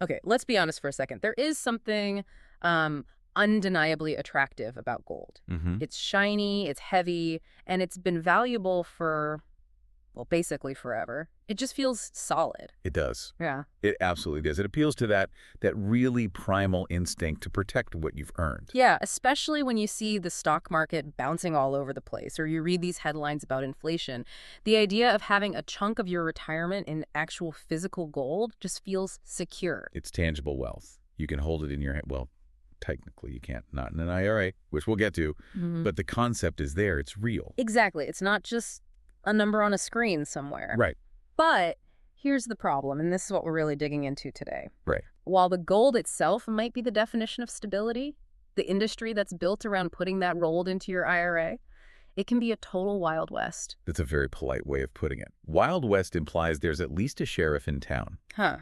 Okay, let's be honest for a second. There is something undeniably attractive about gold. Hmm. It's shiny, it's heavy, and it's been valuable for, well, basically forever. It just feels solid. It does. Yeah. It absolutely does. It appeals to that really primal instinct to protect what you've earned. Yeah, especially when you see the stock market bouncing all over the place or you read these headlines about inflation. The idea of having a chunk of your retirement in actual physical gold just feels secure. It's tangible wealth. You can hold it in your hand. Well, technically you can't, not in an IRA, which we'll get to, Mhm. but the concept is there. It's real. Exactly. It's not just a number on a screen somewhere. Right, But here's the problem, and this is what we're really digging into today. right. While the gold itself might be the definition of stability, the industry that's built around putting that rolled into your IRA, it can be a total Wild West. That's a very polite way of putting it. Wild West implies there's at least a sheriff in town. Huh.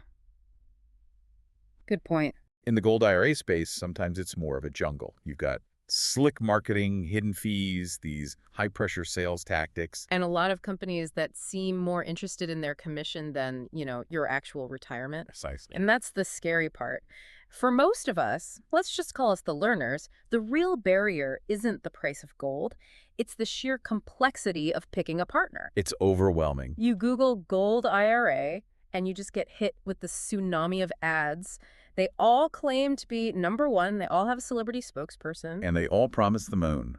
Good point. In the gold IRA space, sometimes it's more of a jungle. You've got slick marketing, hidden fees, these high-pressure sales tactics. And a lot of companies that seem more interested in their commission than, your actual retirement. Precisely. And that's the scary part. For most of us, let's just call us the learners, the real barrier isn't the price of gold. It's the sheer complexity of picking a partner. It's overwhelming. You Google gold IRA, and you just get hit with the tsunami of ads. They all claim to be number one. They all have a celebrity spokesperson. And they all promise the moon.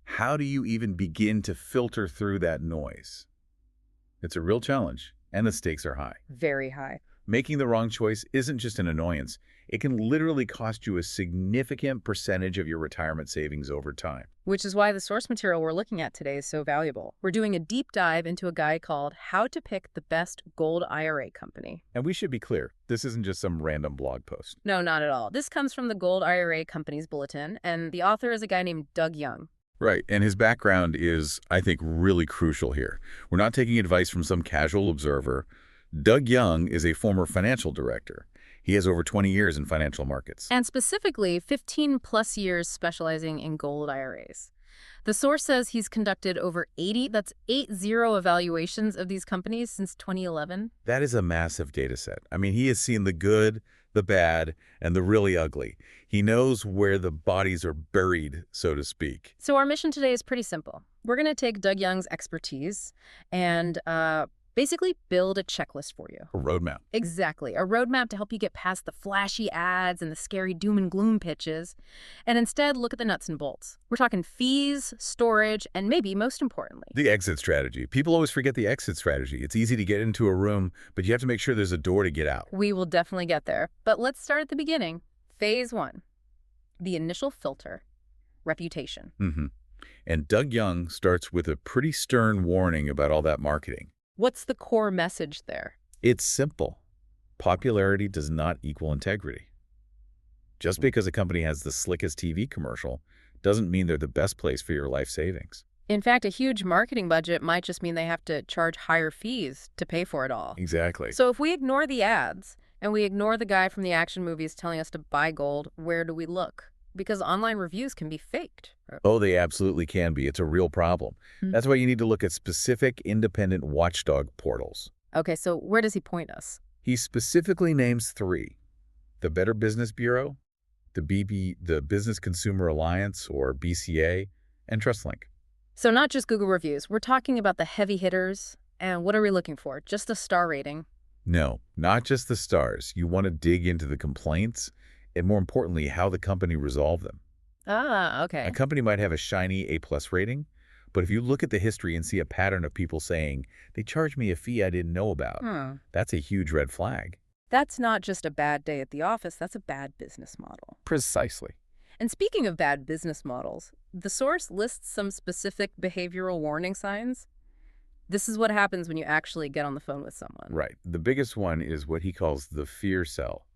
How do you even begin to filter through that noise? It's a real challenge, and the stakes are high. Very high. Making the wrong choice isn't just an annoyance. It can literally cost you a significant percentage of your retirement savings over time. Which is why the source material we're looking at today is so valuable. We're doing a deep dive into a guide called How to Pick the Best Gold IRA Company. And we should be clear, this isn't just some random blog post. No, not at all. This comes from the Gold IRA Company's bulletin, and the author is a guy named Doug Young. Right, and his background is, I think, really crucial here. We're not taking advice from some casual observer. Doug Young is a former financial director. He has over 20 years in financial markets. And specifically, 15-plus years specializing in gold IRAs. The source says he's conducted over 80 evaluations of these companies since 2011. That is a massive data set. I mean, he has seen the good, the bad, and the really ugly. He knows where the bodies are buried, so to speak. So our mission today is pretty simple. We're going to take Doug Young's expertise and basically build a checklist for you. A roadmap. Exactly. A roadmap to help you get past the flashy ads and the scary doom and gloom pitches, and instead look at the nuts and bolts. We're talking fees, storage, and maybe most importantly, The exit strategy. People always forget the exit strategy. It's easy to get into a room, but you have to make sure there's a door to get out. we will definitely get there. But let's start at the beginning. Phase 1. The initial filter. Reputation. And Doug Young starts with a pretty stern warning about all that marketing. What's the core message there? It's simple. Popularity does not equal integrity. Just because a company has the slickest TV commercial doesn't mean they're the best place for your life savings. In fact, a huge marketing budget might just mean they have to charge higher fees to pay for it all. Exactly. So if we ignore the ads and we ignore the guy from the action movies telling us to buy gold, where do we look? Because online reviews can be faked. Oh, they absolutely can be. It's a real problem. That's why you need to look at specific independent watchdog portals. Okay, so where does he point us? He specifically names 3. The Better Business Bureau, the Business Consumer Alliance, or BCA, and TrustLink. So not just Google reviews. We're talking about the heavy hitters. And what are we looking for? Just a star rating? No, not just the stars. You want to dig into the complaints and, more importantly, how the company resolved them. Ah, okay. A company might have a shiny A+ rating, but if you look at the history and see a pattern of people saying, they charged me a fee I didn't know about, that's a huge red flag. That's not just a bad day at the office. That's a bad business model. Precisely. And speaking of bad business models, the source lists some specific behavioral warning signs. This is what happens when you actually get on the phone with someone. Right. The biggest one is what he calls the fear sell.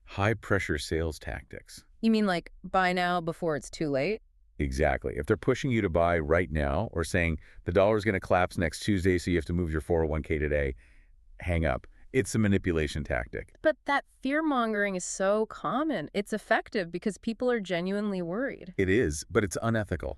High-pressure sales tactics. You mean like buy now before it's too late? Exactly. If they're pushing you to buy right now or saying the dollar is going to collapse next Tuesday so you have to move your 401k today, hang up. It's a manipulation tactic. But that fear-mongering is so common. It's effective because people are genuinely worried. It is, but it's unethical.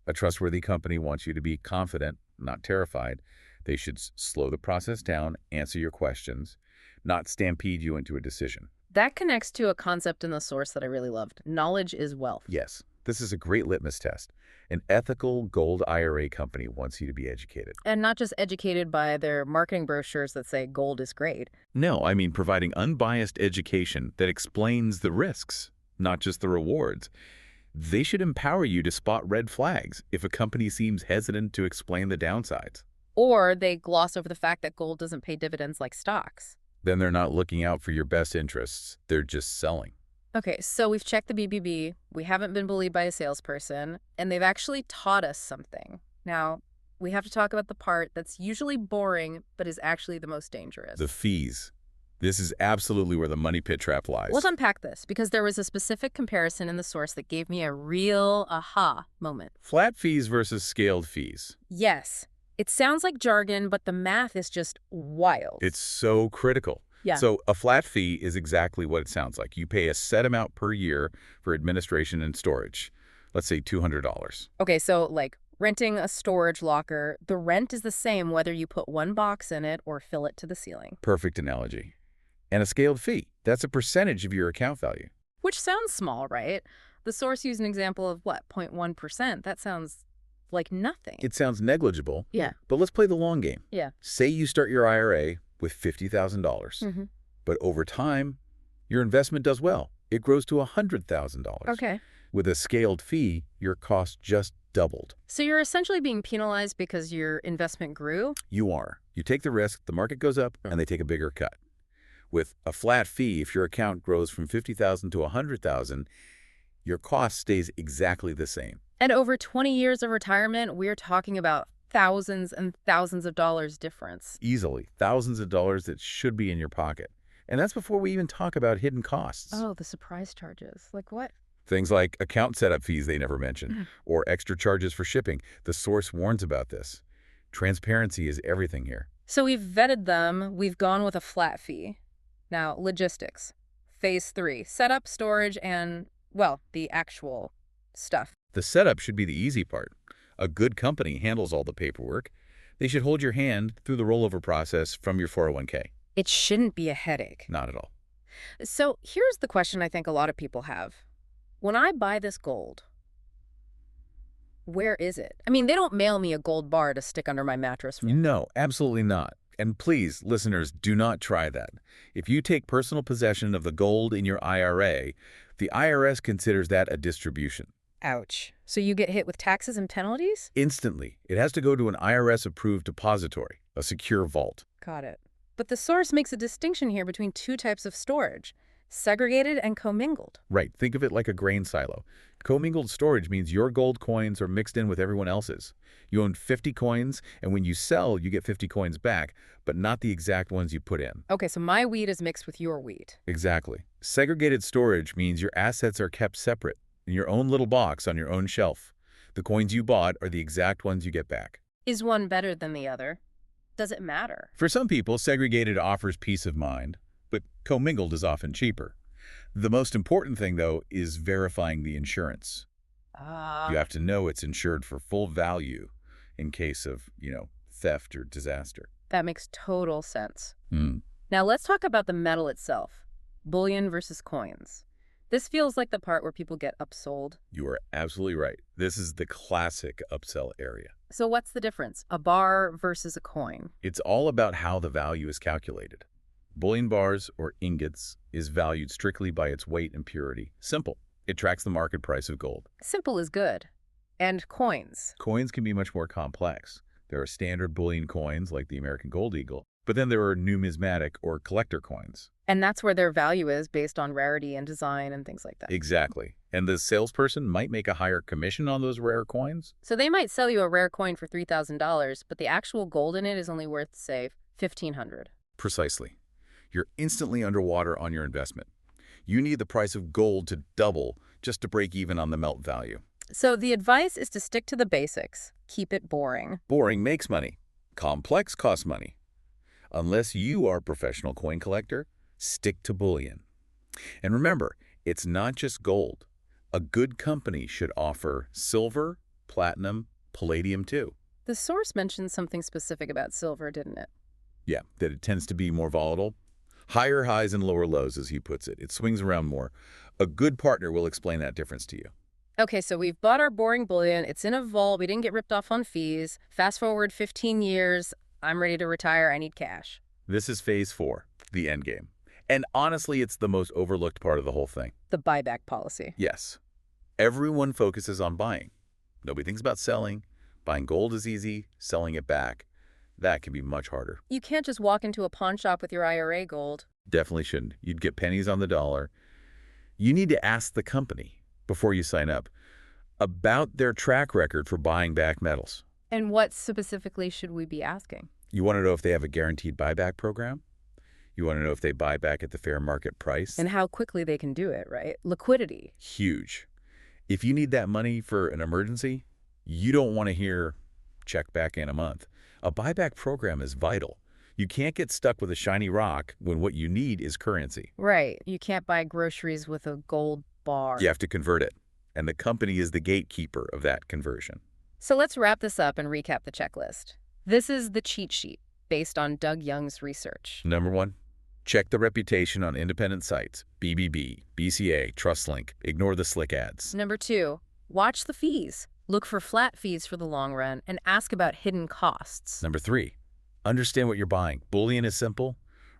A trustworthy company wants you to be confident, not terrified. They should slow the process down, answer your questions, not stampede you into a decision. That connects to a concept in the source that I really loved. Knowledge is wealth. Yes, this is a great litmus test. An ethical gold IRA company wants you to be educated. And not just educated by their marketing brochures that say gold is great. No, I mean providing unbiased education that explains the risks, not just the rewards. They should empower you to spot red flags if a company seems hesitant to explain the downsides. Or they gloss over the fact that gold doesn't pay dividends like stocks. Then they're not looking out for your best interests. They're just selling. Okay, so we've checked the BBB, we haven't been bullied by a salesperson, and they've actually taught us something. Now, we have to talk about the part that's usually boring, but is actually the most dangerous. The fees. This is absolutely where the money pit trap lies. Let's unpack this, because there was a specific comparison in the source that gave me a real aha moment. Flat fees versus scaled fees. Yes, it sounds like jargon, but the math is just wild. It's so critical. Yeah. So a flat fee is exactly what it sounds like. You pay a set amount per year for administration and storage. Let's say $200. Okay, so like renting a storage locker, the rent is the same whether you put one box in it or fill it to the ceiling. Perfect analogy. And a scaled fee, that's a percentage of your account value. Which sounds small, right? The source used an example of what, 0.1%? That sounds like nothing. It sounds negligible. Yeah. But let's play the long game. Yeah. Say you start your IRA with $50,000. But over time, your investment does well. It grows to $100,000. Okay. With a scaled fee, your cost just doubled. So you're essentially being penalized because your investment grew? You are. You take the risk, the market goes up, and they take a bigger cut. With a flat fee, if your account grows from $50,000 to $100,000, your cost stays exactly the same. And over 20 years of retirement, we're talking about thousands and thousands of dollars difference. Easily. Thousands of dollars that should be in your pocket. And that's before we even talk about hidden costs. Oh, the surprise charges. Like what? Things like account setup fees they never mention, or extra charges for shipping. The source warns about this. Transparency is everything here. So we've vetted them. We've gone with a flat fee. Now, logistics. Phase 3. Setup, storage, and, well, the actual stuff. The setup should be the easy part. A good company handles all the paperwork. They should hold your hand through the rollover process from your 401k. It shouldn't be a headache. Not at all. So here's the question I think a lot of people have. When I buy this gold, where is it? I mean, they don't mail me a gold bar to stick under my mattress. No, absolutely not. And please, listeners, do not try that. If you take personal possession of the gold in your IRA, the IRS considers that a distribution. Ouch. So you get hit with taxes and penalties? Instantly. It has to go to an IRS-approved depository, a secure vault. Got it. But the source makes a distinction here between two types of storage, segregated and commingled. Right. Think of it like a grain silo. Commingled storage means your gold coins are mixed in with everyone else's. You own 50 coins, and when you sell, you get 50 coins back, but not the exact ones you put in. Okay, so my wheat is mixed with your wheat. Exactly. Segregated storage means your assets are kept separate, in your own little box on your own shelf. The coins you bought are the exact ones you get back. Is one better than the other? Does it matter? For some people, segregated offers peace of mind, but commingled is often cheaper. The most important thing, though, is verifying the insurance. You have to know it's insured for full value in case of, theft or disaster. That makes total sense. Now let's talk about the metal itself. Bullion versus coins. This feels like the part where people get upsold. You are absolutely right. This is the classic upsell area. So what's the difference? A bar versus a coin? It's all about how the value is calculated. Bullion bars, or ingots, is valued strictly by its weight and purity. Simple. It tracks the market price of gold. Simple is good. And coins? Coins can be much more complex. There are standard bullion coins like the American Gold Eagle, but then there are numismatic or collector coins. And that's where their value is based on rarity and design and things like that. Exactly. And the salesperson might make a higher commission on those rare coins. So they might sell you a rare coin for $3,000, but the actual gold in it is only worth, say, $1,500. Precisely. You're instantly underwater on your investment. You need the price of gold to double just to break even on the melt value. So the advice is to stick to the basics. Keep it boring. Boring makes money. Complex costs money. Unless you are a professional coin collector, stick to bullion. And remember, it's not just gold. A good company should offer silver, platinum, palladium too. The source mentioned something specific about silver, didn't it? Yeah, that it tends to be more volatile. Higher highs and lower lows, as he puts it. It swings around more. A good partner will explain that difference to you. Okay, so we've bought our boring bullion. It's in a vault. We didn't get ripped off on fees. Fast forward 15 years. I'm ready to retire. I need cash. This is phase 4, the end game. And honestly, it's the most overlooked part of the whole thing. The buyback policy. Yes. Everyone focuses on buying. Nobody thinks about selling. Buying gold is easy. Selling it back, that can be much harder. You can't just walk into a pawn shop with your IRA gold. Definitely shouldn't. You'd get pennies on the dollar. You need to ask the company before you sign up about their track record for buying back metals. And what specifically should we be asking? You want to know if they have a guaranteed buyback program? You want to know if they buy back at the fair market price? And how quickly they can do it, right? Liquidity. Huge. If you need that money for an emergency, you don't want to hear check back in a month. A buyback program is vital. You can't get stuck with a shiny rock when what you need is currency. Right. You can't buy groceries with a gold bar. You have to convert it, and the company is the gatekeeper of that conversion. So let's wrap this up and recap the checklist. This is the cheat sheet based on Doug Young's research. Number 1, check the reputation on independent sites. BBB, BCA, TrustLink. Ignore the slick ads. Number 2, watch the fees. Look for flat fees for the long run and ask about hidden costs. Number 3, understand what you're buying. Bullion is simple.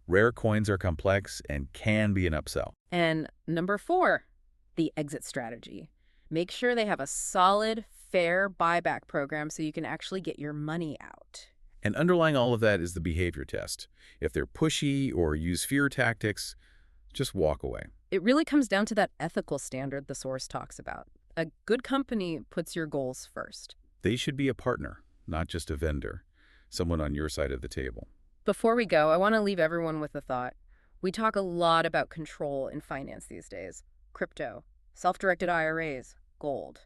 Rare coins are complex and can be an upsell. And number 4, the exit strategy. Make sure they have a solid, fair buyback program so you can actually get your money out. And underlying all of that is the behavior test. If they're pushy or use fear tactics, just walk away. It really comes down to that ethical standard the source talks about. A good company puts your goals first. They should be a partner, not just a vendor, someone on your side of the table. Before we go, I want to leave everyone with a thought. We talk a lot about control in finance these days. Crypto, self-directed IRAs, gold.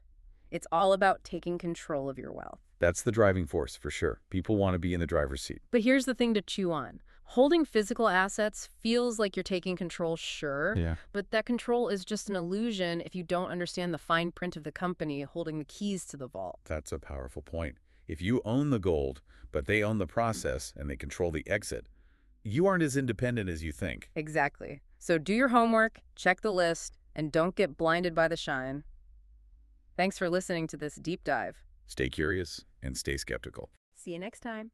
It's all about taking control of your wealth. That's the driving force, for sure. People want to be in the driver's seat. But here's the thing to chew on. Holding physical assets feels like you're taking control, sure, Yeah. but that control is just an illusion if you don't understand the fine print of the company holding the keys to the vault. That's a powerful point. If you own the gold, but they own the process and they control the exit, you aren't as independent as you think. Exactly. So do your homework, check the list, and don't get blinded by the shine. Thanks for listening to this deep dive. Stay curious and stay skeptical. See you next time.